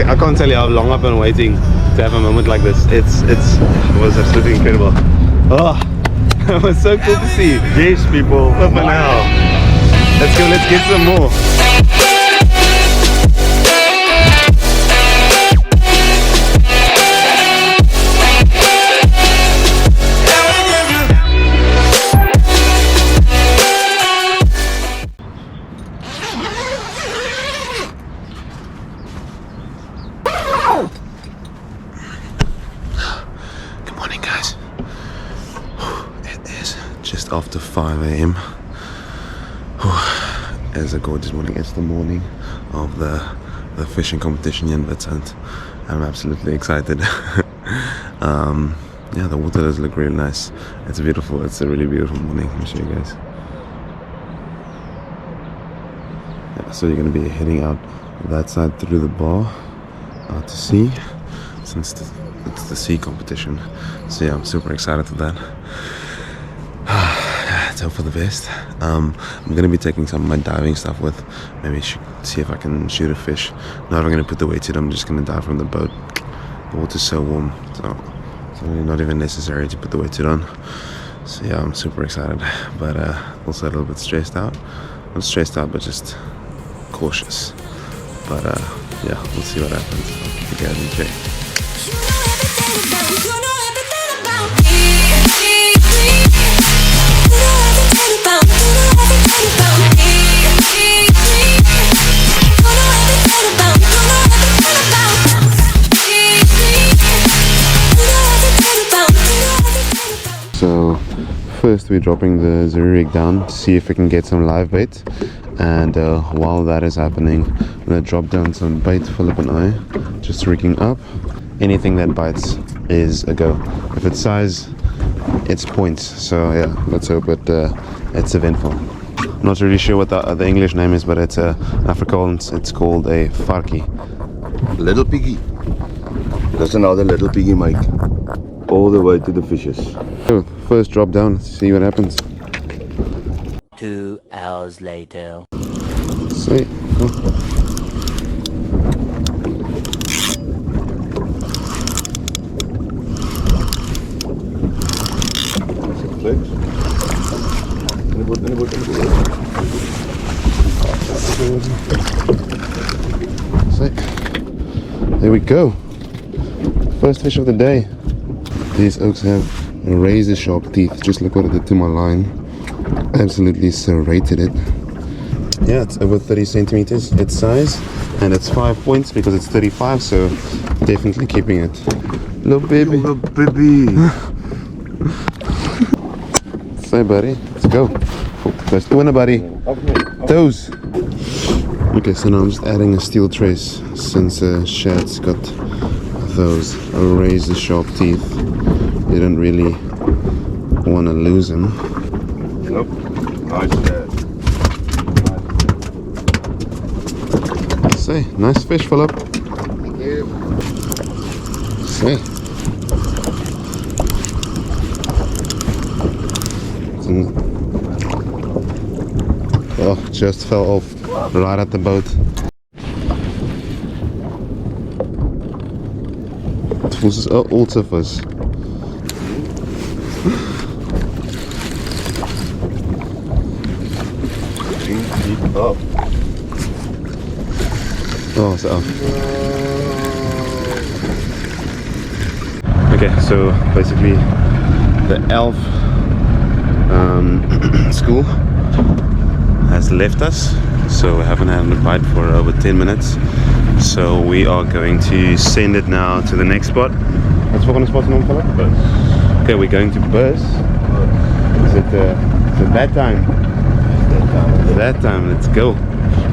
I can't tell you how long I've been waiting to have a moment like this. It was absolutely incredible. Oh, it was so cool to see. Yes, people. Up and now. Let's go, let's get some more. Just after 5 a.m. It's a gorgeous morning. It's the morning of the fishing competition here in Witsand. I'm absolutely excited. Yeah, the water does look really nice. It's beautiful. It's a really beautiful morning. Let me show you guys. Yeah, so you're going to be heading out that side through the bar out to sea, since it's the sea competition. So yeah, I'm super excited for that. Let's hope for the best. I'm going to be taking some of my diving stuff with. Maybe see if I can shoot a fish. Not even going to put the weights in. I'm just going to dive from the boat. The water's so warm, so it's really not even necessary to put the weights on. So yeah, I'm super excited, but also a little bit stressed out. Not stressed out, but just cautious. But yeah, we'll see what happens. I'll keep you guys in check. So first we're dropping the Zuri rig down to see if we can get some live bait, and while that is happening I'm going to drop down some bait, Philip and I, just rigging up. Anything that bites is a go. If it's size, it's points. So yeah, let's hope it's eventful. Not really sure what the English name is, but it's Afrikaans. It's called a varkie. Little piggy. That's another little piggy, Mike. All the way to the fishes. So first drop down, let's see what happens. 2 hours later. Sweet. Cool. There we go. First fish of the day. These oaks have razor sharp teeth. Just look what it did to my line. Absolutely serrated it. Yeah, it's over 30 centimeters its size, and it's 5 points because it's 35, so definitely keeping it. Little baby. Little baby. Say, buddy, let's go. Let's do it, buddy. Toes. Okay, so now I'm just adding a steel trace, since Shad's got those razor sharp teeth. You don't really want to lose him. Nope. Nice. Say, nice fish, Philip. Thank you. Say. Oh, just fell off right at the boat. Het voelt zo ultivis. Up. Oh, it's off. Okay, so basically the elf school has left us, so we haven't had a bite for over 10 minutes. So we are going to send it now to the next spot. What's the spot in Philip? Okay, we're going to Bus. Is it that time? That time, let's go.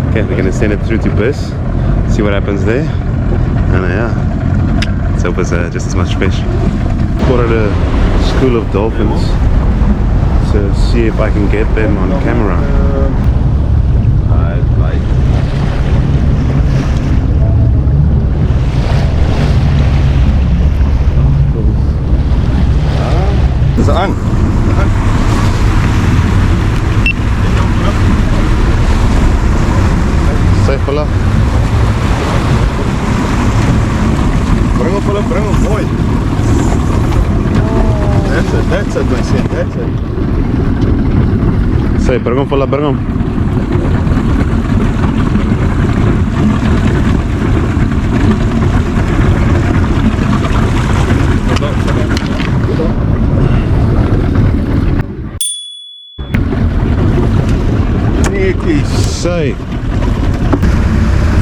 Okay, we're gonna send it through to Bus, see what happens there, and yeah, let's hope it's just as much fish. Spotted a school of dolphins, so see if I can get them on camera. Is it on? Safe, fella. boy. That's it, my son, that's it. Say, bergom falla, bergom. Say,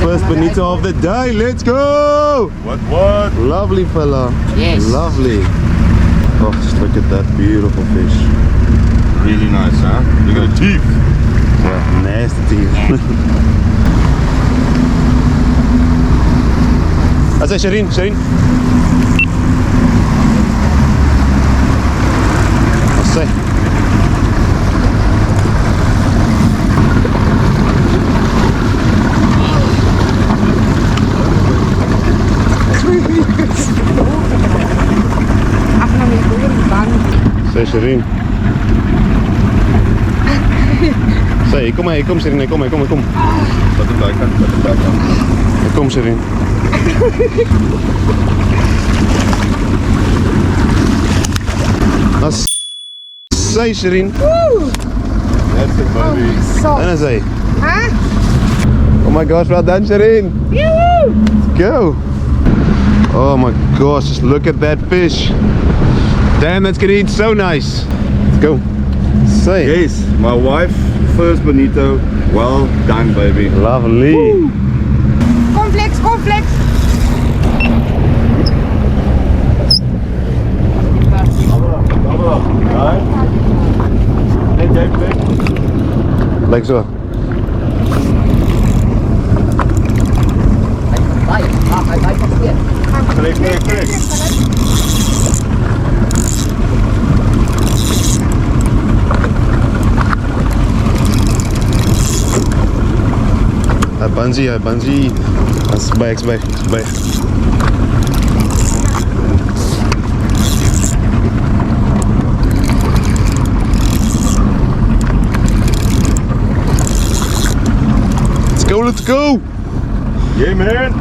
first bonito of the day, let's go! What? Lovely fella. Yes. Lovely. Oh, just look at that beautiful fish. Really nice, huh? Look at the teeth. Yeah, nasty. I say, Shireen. I say. Say, Shireen. Say, kom Shireen, kom. Wat een buitenkant, wat een buitenkant. Kom Shireen. Say, Shireen. That's it, baby. En dan say. Huh? Oh my gosh, well done, Shireen. Let's go. Oh my gosh, just look at that fish. Damn, that's gonna eat so nice. Let's go. Say. Yes, my wife, first bonito. Well done, baby. Lovely. Complex. Like zo. Correct. Hy bungee. Ek's by. Let's go. Yeah, man.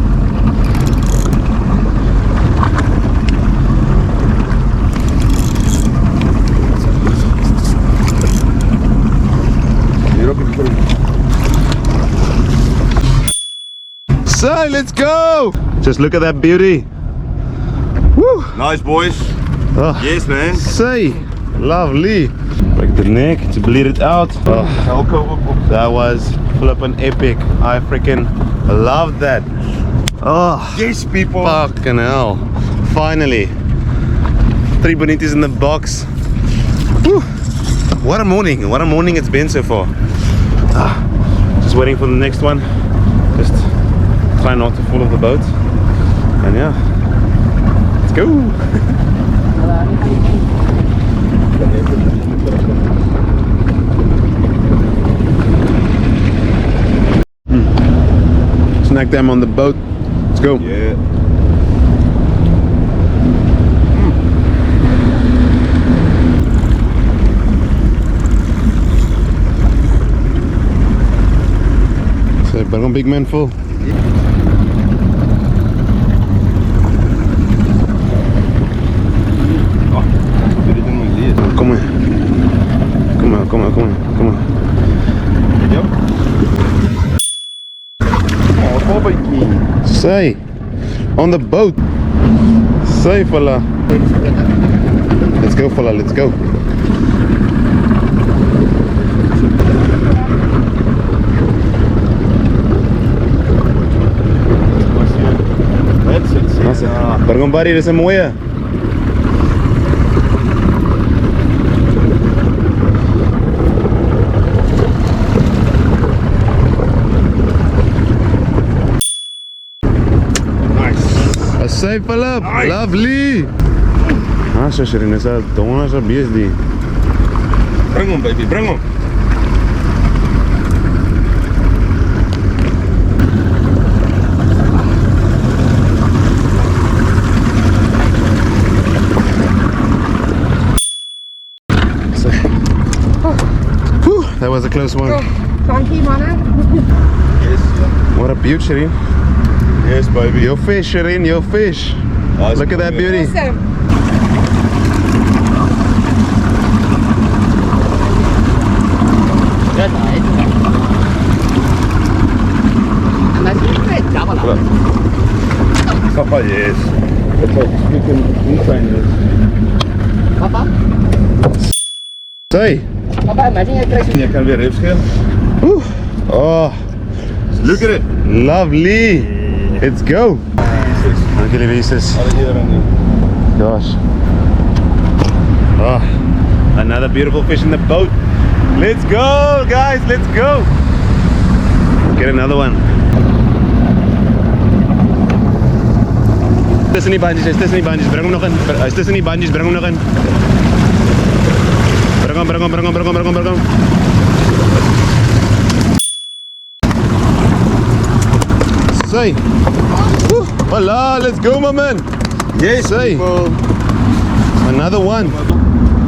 So, let's go. Just look at that beauty. Woo. Nice, boys. Oh, Yes, man. say, lovely. Break the neck to bleed it out. Oh, that was flippin' epic. I freaking love that. Oh, Yes, people. fucking hell. Finally. 3 bonitos in the box. Woo. What a morning it's been so far. Just waiting for the next one. Just try not to fall off the boat. And yeah, let's go. Snack them on the boat. Let's go. Yeah. So, but big man full. Come on. Yep. Oh, Bobby. Say, on the boat. Say, fella. Let's go, fella. Let's go. That's it. Bargombari, dis 'n mooie. Say, Philip, Nice. Lovely. So Shireen, is dat donderdag zo beest. Bring him, baby, bring him. That was a close one. Donkey, manne. Yes. What a beaut, Shireen. Yes, baby. Your fish, Shireen, your fish. Look at that beauty. Awesome. Oh yes. That's how freaking insane is. Say. Jy kan weer reps gee. Oh, Look at it. lovely. Let's go. Dankie Jesus. Gosh. Oh, another beautiful fish in the boat. Let's go, guys. Let's go. Get another one. Tussen die bandjes, tussen die bandjes. Bring hom nog in. Hy's tussen die bandjes, bring hom nog in. Bring hom. Say. Hola, let's go, my man. Yes, Say. people. Another one.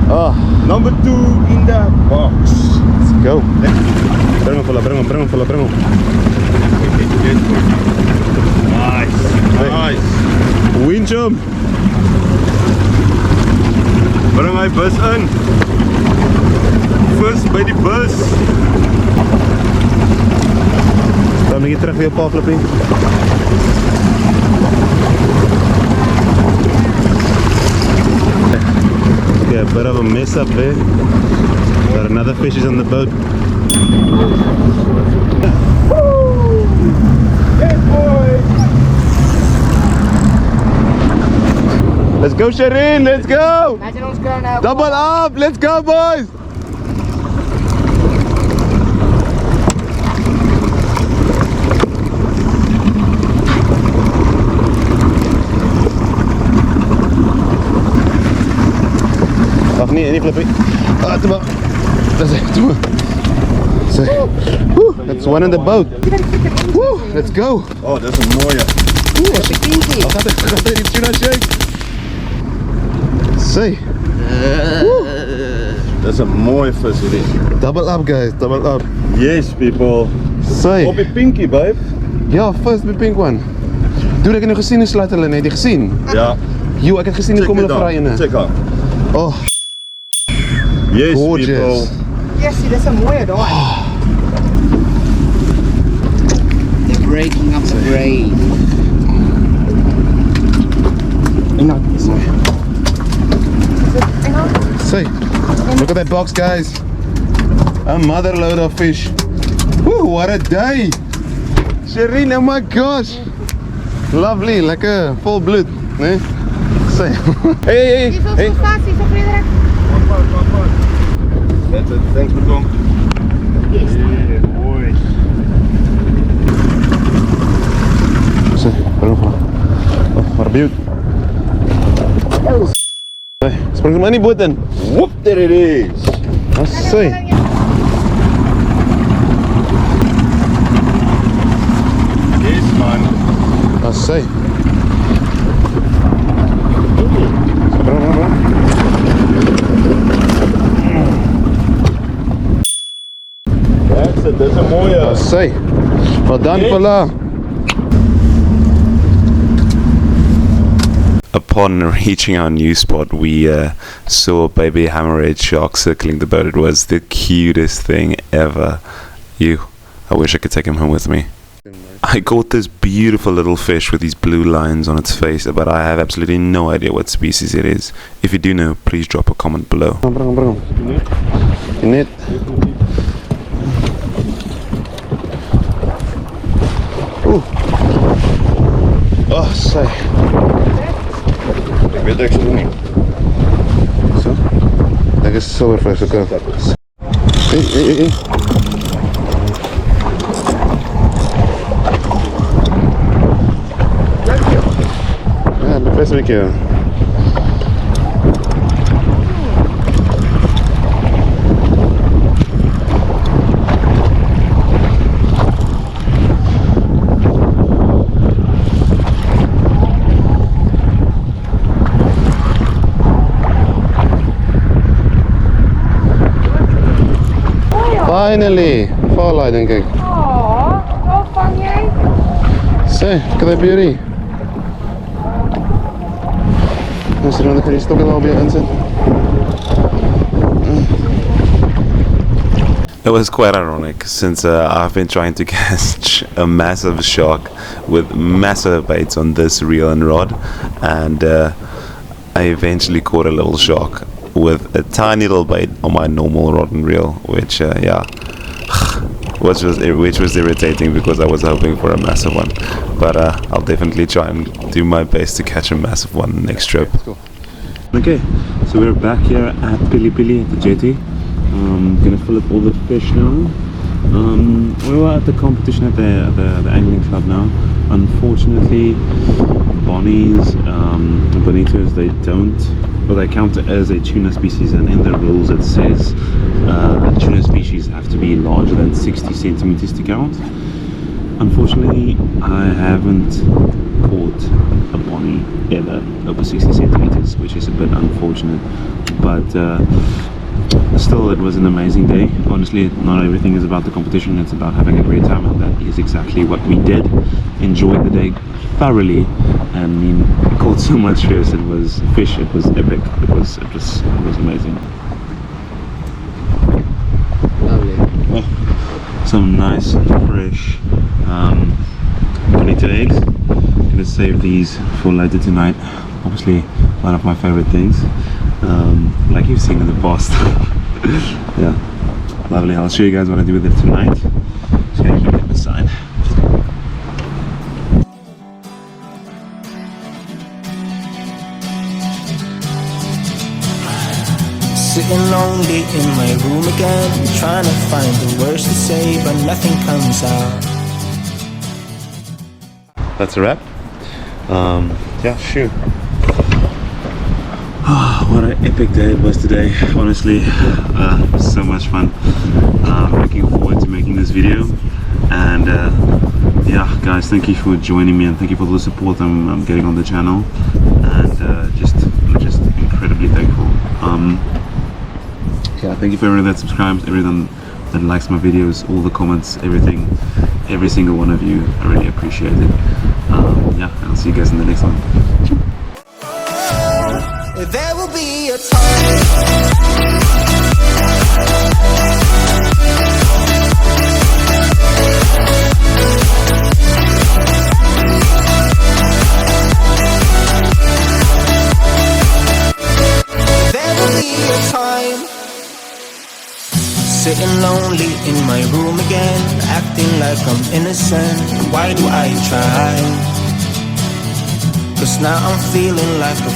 Oh, Number 2 in the box. let's go. Bring him. Nice. Winch him. Bring my bus in. First by die bus. Dan moet je terug weer op pa, Flippy. Okay, a bit of a mess up there. But another fish is on the boat. Hey boy. Let's go, Shireen, let's go! Imagine ons kry nou. Double up, let's go, boys! Ach nee, niet Flippy. Ah, toe maar. Dat is het, toe maar. Woo, that's one in the boat. Woo, let's go. Oh, dat is een mooie. Al gaat die tuna shake. Say. Dat is een mooie vis hierdie. Double up, guys, double up. Yes, people. Say. Op die pinky, babe. Ja, first the pink one. Dude, ek het nou gesien hoe sluit hulle net, jy gesien? Ja. Yo, ek het gesien hoe kom hulle vry in. Check out. Oh, Yes, gorgeous. people. Yes, dis 'n mooie daai. They're breaking up the brain. Is dit Engels? say. Look at that box, guys. A mother load of fish. Woo, what a day. Shireen, oh my gosh. Lovely, lekker vol bloed, nee? Say. Hey. Dis so vas, dis so Frederik. That's it. Thanks, Beton. Yes. Yeah, boy. Say, bring hom. Oh, maar beaut. Hey, spring hom in die boot in. Whoop, there it is. Wat say? Yes, man. Wat say? Bring hom. That's it. Dat is een mooie. Wat say? Well done, fella. Upon reaching our new spot, we saw a baby hammerhead shark circling the boat. It was the cutest thing ever. I wish I could take him home with me. I caught this beautiful little fish with these blue lines on its face, but I have absolutely no idea what species it is. If you do know, please drop a comment below. Bring him. Net. Ooh. Oh, say. Ik weet actually niet. Zo. Kijk eens silverfish, oké. Hey. Ja, de best een keer. Finally! Valai, denk ik. Waar vang jy? Say, look at that beauty. Gaan ze er aan de gerist ook al bij inzet? It was quite ironic since I've been trying to catch a massive shark with massive baits on this reel and rod, and I eventually caught a little shark with a tiny little bait on my normal rod and reel, which which was irritating because I was hoping for a massive one, but I'll definitely try and do my best to catch a massive one next trip. Okay, so we're back here at Pili Pili at the jetty. Gonna fill up all the fish now. We were at the competition at the angling club now. Unfortunately, Bonnies, Bonitos, they don't, well, they count it as a tuna species, and in the rules it says tuna species have to be larger than 60 centimeters to count. Unfortunately, I haven't caught a Bonnie ever over 60 centimeters, which is a bit unfortunate, but still, it was an amazing day. Honestly, not everything is about the competition, it's about having a great time, and that is exactly what we did. Enjoyed the day thoroughly. I mean, we caught so much fish, it was epic. It was amazing. Lovely. Oh, some nice fresh Bonito eggs. Gonna save these for later tonight. Obviously, one of my favorite things. Like you've seen in the past. Yeah, lovely. I'll show you guys what I do with it tonight. Just gonna keep it aside. Sitting lonely in my room again, trying to find the words to say, but nothing comes out. That's a wrap. Yeah, shoot. Oh, what an epic day it was today. Honestly, so much fun. Looking forward to making this video. And yeah, guys, thank you for joining me, and thank you for all the support I'm getting on the channel. And just incredibly thankful. Yeah, thank you for everyone that subscribes, everyone that likes my videos, all the comments, everything, every single one of you. I really appreciate it. Yeah, and I'll see you guys in the next one. There will be a time. There will be a time. Sitting lonely in my room again, acting like I'm innocent. Why do I try? 'Cause now I'm feeling like a